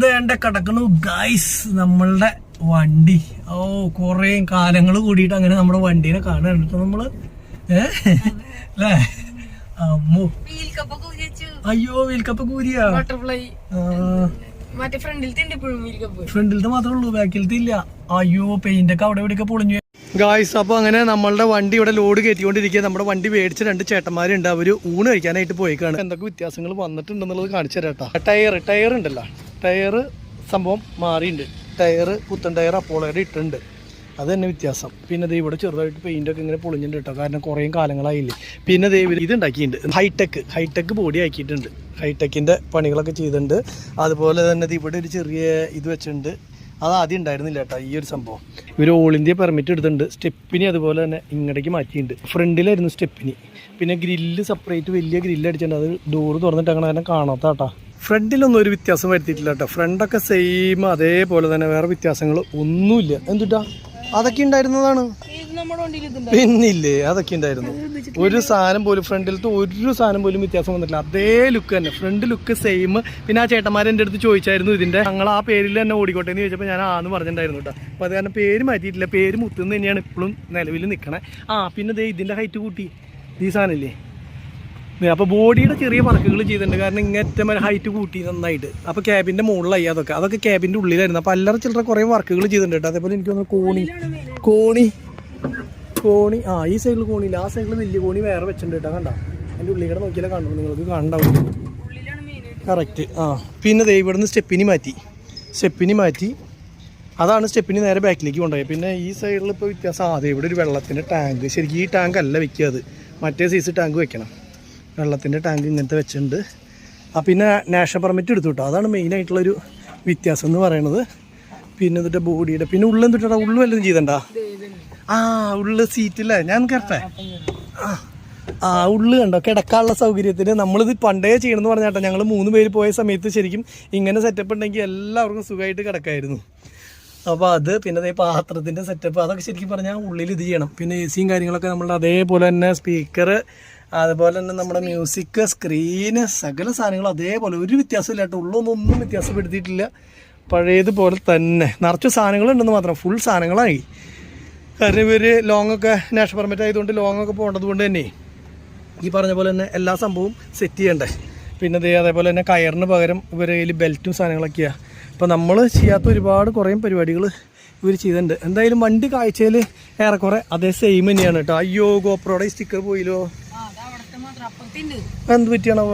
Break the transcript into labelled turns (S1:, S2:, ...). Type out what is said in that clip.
S1: വേണ്ട കിടക്കണു ഗൈസ് നമ്മളുടെ വണ്ടി. ഓ കൊറേ കാലങ്ങൾ കൂടിയിട്ട് അങ്ങനെ നമ്മുടെ വണ്ടീനെ കാണാൻ കേട്ടോ നമ്മള്. അല്ലേ അമ്മോ, അയ്യോ വീൽ കപ്പ് കൂരിയാ. ഫ്രണ്ടിലത്തെ മാത്രമേ ഉള്ളൂ, ബാക്കിലത്തെ ഇല്ല. അയ്യോ പെയിന്റ് ഒക്കെ അവിടെ ഇവിടെയൊക്കെ പൊളിഞ്ഞു ഗായ്സ്. അപ്പൊ അങ്ങനെ നമ്മളുടെ വണ്ടി ഇവിടെ ലോഡ് കയറ്റിക്കൊണ്ടിരിക്കുക. നമ്മുടെ വണ്ടി മേടിച്ച 2 ചേട്ടന്മാരുണ്ട്, അവര് ഊണ് കഴിക്കാനായിട്ട് പോയിക്കാണ്. എന്തൊക്കെ വ്യത്യാസങ്ങൾ വന്നിട്ടുണ്ടെന്നുള്ളത് കാണിച്ചു തരാം കേട്ടോ. ടയർ ഉണ്ടല്ലോ, ടയർ സംഭവം മാറിയിട്ടുണ്ട്. ടയർ പുത്തൻ ടയർ അപ്പോളയുടെ ഇട്ടുണ്ട്, അത് തന്നെ വ്യത്യാസം. പിന്നെ ദേ ഇവിടെ ചെറുതായിട്ട് പെയിന്റ് ഒക്കെ ഇങ്ങനെ പൊളിഞ്ഞിട്ടുണ്ട് കേട്ടോ, കാരണം കുറേ കാലങ്ങളായില്ലേ. പിന്നെ ദേ ഇത് ഉണ്ടാക്കിയിട്ടുണ്ട്, ഹൈടെക് ബോഡി ആക്കിയിട്ടുണ്ട്. ഹൈടെക്കിന്റെ പണികളൊക്കെ ചെയ്തിട്ടുണ്ട്. അതുപോലെ തന്നെ ഇവിടെ ഒരു ചെറിയ ഇത് വെച്ചിട്ടുണ്ട്, അത് ആദ്യം ഉണ്ടായിരുന്നില്ല കേട്ടോ ഈ ഒരു സംഭവം. ഇവർ ഓൾ ഇന്ത്യ പെർമിറ്റ് എടുത്തിട്ടുണ്ട്. സ്റ്റെപ്പിനി അതുപോലെ തന്നെ ഇങ്ങടേക്ക് മാറ്റിയിട്ടുണ്ട്. ഫ്രണ്ടിലായിരുന്നു സ്റ്റെപ്പിനി. പിന്നെ ഗ്രില്ല് സെപ്പറേറ്റ് വലിയ ഗ്രില്ല് അടിച്ചിട്ടുണ്ട്, അത് ഡോറ് തുറന്നിട്ട് അങ്ങനെ കാണാത്ത കേട്ടോ. ഫ്രണ്ടിലൊന്നും ഒരു വ്യത്യാസം വരുത്തിയിട്ടില്ല കേട്ടോ. ഫ്രണ്ടൊക്കെ സെയിം അതേപോലെ തന്നെ, വേറെ വ്യത്യാസങ്ങൾ ഒന്നുമില്ല. എന്തുട്ടാ അതൊക്കെ ഉണ്ടായിരുന്നതാണ്, പിന്നില്ലേ അതൊക്കെ ഉണ്ടായിരുന്നു. ഒരു സാധനം പോലും ഫ്രണ്ടിലത്തെ ഒരു സാധനം പോലും വ്യത്യാസം വന്നിട്ടില്ല, അതേ ലുക്ക് തന്നെ. Front look same. പിന്നെ ആ ചേട്ടന്മാർ എൻ്റെ അടുത്ത് ചോദിച്ചായിരുന്നു ഇതിന്റെ ഞങ്ങൾ ആ പേരിൽ തന്നെ ഓടിക്കോട്ടെ എന്ന് ചോദിച്ചപ്പോൾ ഞാൻ ആന്ന് പറഞ്ഞിട്ടുണ്ടായിരുന്നു കേട്ടോ. അപ്പോൾ അത് കാരണം പേര് മാറ്റിയിട്ടില്ല, പേര് മുത്തുന്ന് തന്നെയാണ് ഇപ്പോഴും നിലവിൽ നിൽക്കണേ. ഇതിന്റെ ഹൈറ്റ് കൂട്ടി ഈ സാധനമില്ലേ. അപ്പോൾ ബോഡിയുടെ ചെറിയ വർക്കുകൾ ചെയ്തിട്ടുണ്ട്, കാരണം ഇങ്ങനത്തെ ഹൈറ്റ് കൂട്ടി നന്നായിട്ട്. അപ്പോൾ ക്യാബിൻ്റെ മുകളിലായി അതൊക്കെ ക്യാബിൻ്റെ ഉള്ളിലായിരുന്നു. അപ്പോൾ അല്ലറ ചില്ലറ കുറേ വർക്കുകൾ ചെയ്തിട്ടുണ്ട് കേട്ടോ. അതേപോലെ എനിക്ക് തോന്നുന്നു കോണി ഈ സൈഡിൽ കോണിയില്ല, ആ സൈഡിൽ വലിയ കോണി വേറെ വെച്ചിട്ടുണ്ട് കേട്ടോ. കണ്ട എൻ്റെ ഉള്ളിൽ കൂടെ നോക്കിയാലേ കാണുള്ളൂ, നിങ്ങൾക്ക് കാണണ്ടാവും കറക്റ്റ്. പിന്നെ ദേ ഇവിടുന്ന് സ്റ്റെപ്പിനി മാറ്റി, അതാണ് സ്റ്റെപ്പിനി നേരെ ബാക്കിലേക്ക് കൊണ്ടുപോയത്. പിന്നെ ഈ സൈഡിൽ ഇപ്പോൾ വ്യത്യാസം, അതെ ഇവിടെ ഒരു വെള്ളത്തിൻ്റെ ടാങ്ക്. ശരിക്കും ഈ ടാങ്ക് അല്ല വെക്കുക, അത് മറ്റേ സൈസ് ടാങ്ക് വെക്കണം. വെള്ളത്തിൻ്റെ ടാങ്ക് ഇങ്ങനത്തെ വെച്ചിട്ടുണ്ട്. പിന്നെ നാഷണൽ പെർമിറ്റ് എടുത്തു കേട്ടോ, അതാണ് മെയിനായിട്ടുള്ളൊരു വ്യത്യാസം എന്ന് പറയണത്. പിന്നെ ഇതിൻ്റെ ബോഡിയുടെ പിന്നെ ഉള്ളെന്തിട്ടാ ഉള്ളു വല്ലതും ചെയ്തണ്ടാ. ഉള്ളു സീറ്റില്ലേ, ഞാൻ കറക്റ്റേ. ഉള്ളു കണ്ടോ, കിടക്കാനുള്ള സൗകര്യത്തിന്. നമ്മളിത് പണ്ടേ ചെയ്യണമെന്ന് പറഞ്ഞാട്ടോ. ഞങ്ങൾ 3 പേര് പോയ സമയത്ത് ശരിക്കും ഇങ്ങനെ സെറ്റപ്പ് ഉണ്ടെങ്കിൽ എല്ലാവർക്കും സുഖമായിട്ട് കിടക്കായിരുന്നു. അപ്പോൾ അത് പിന്നെ പാത്രത്തിൻ്റെ സെറ്റപ്പ് അതൊക്കെ ശരിക്കും പറഞ്ഞാൽ ഉള്ളിൽ ഇത് ചെയ്യണം. പിന്നെ AC യും കാര്യങ്ങളൊക്കെ നമ്മളുടെ അതേപോലെ തന്നെ സ്പീക്കർ, അതുപോലെ തന്നെ നമ്മുടെ മ്യൂസിക്, സ്ക്രീന്, സകല സാധനങ്ങളും അതേപോലെ ഒരു വ്യത്യാസമില്ല കേട്ടോ. ഉള്ളൊന്നും വ്യത്യാസപ്പെടുത്തിയിട്ടില്ല, പഴയതുപോലെ തന്നെ. നിറച്ച് സാധനങ്ങളുണ്ടെന്ന് മാത്രം, ഫുൾ സാധനങ്ങളായി. കാരണം ഇവർ ലോങ്ങൊക്കെ നാഷണൽ പെർമിറ്റ് ആയതുകൊണ്ട് ലോങ്ങൊക്കെ പോകേണ്ടത് കൊണ്ട് തന്നെ ഈ പറഞ്ഞ പോലെ തന്നെ എല്ലാ സംഭവവും സെറ്റ് ചെയ്യണ്ടേ. പിന്നെ അതേപോലെ തന്നെ കയറിന് പകരം ഇവർ കയ്യിൽ ബെൽറ്റും സാധനങ്ങളൊക്കെയാണ്. അപ്പോൾ നമ്മൾ ചെയ്യാത്ത കുറേ പരിപാടികൾ ഇവർ ചെയ്തിട്ടുണ്ട്. എന്തായാലും വണ്ടി കാഴ്ചയിൽ ഏറെക്കുറെ അതേ സെയിം തന്നെയാണ് കേട്ടോ. അയ്യോ ഗോപ്രോയുടെ ഈ സ്റ്റിക്കർ പോയില്ലോ, എന്ത് പറ്റിയാണോ?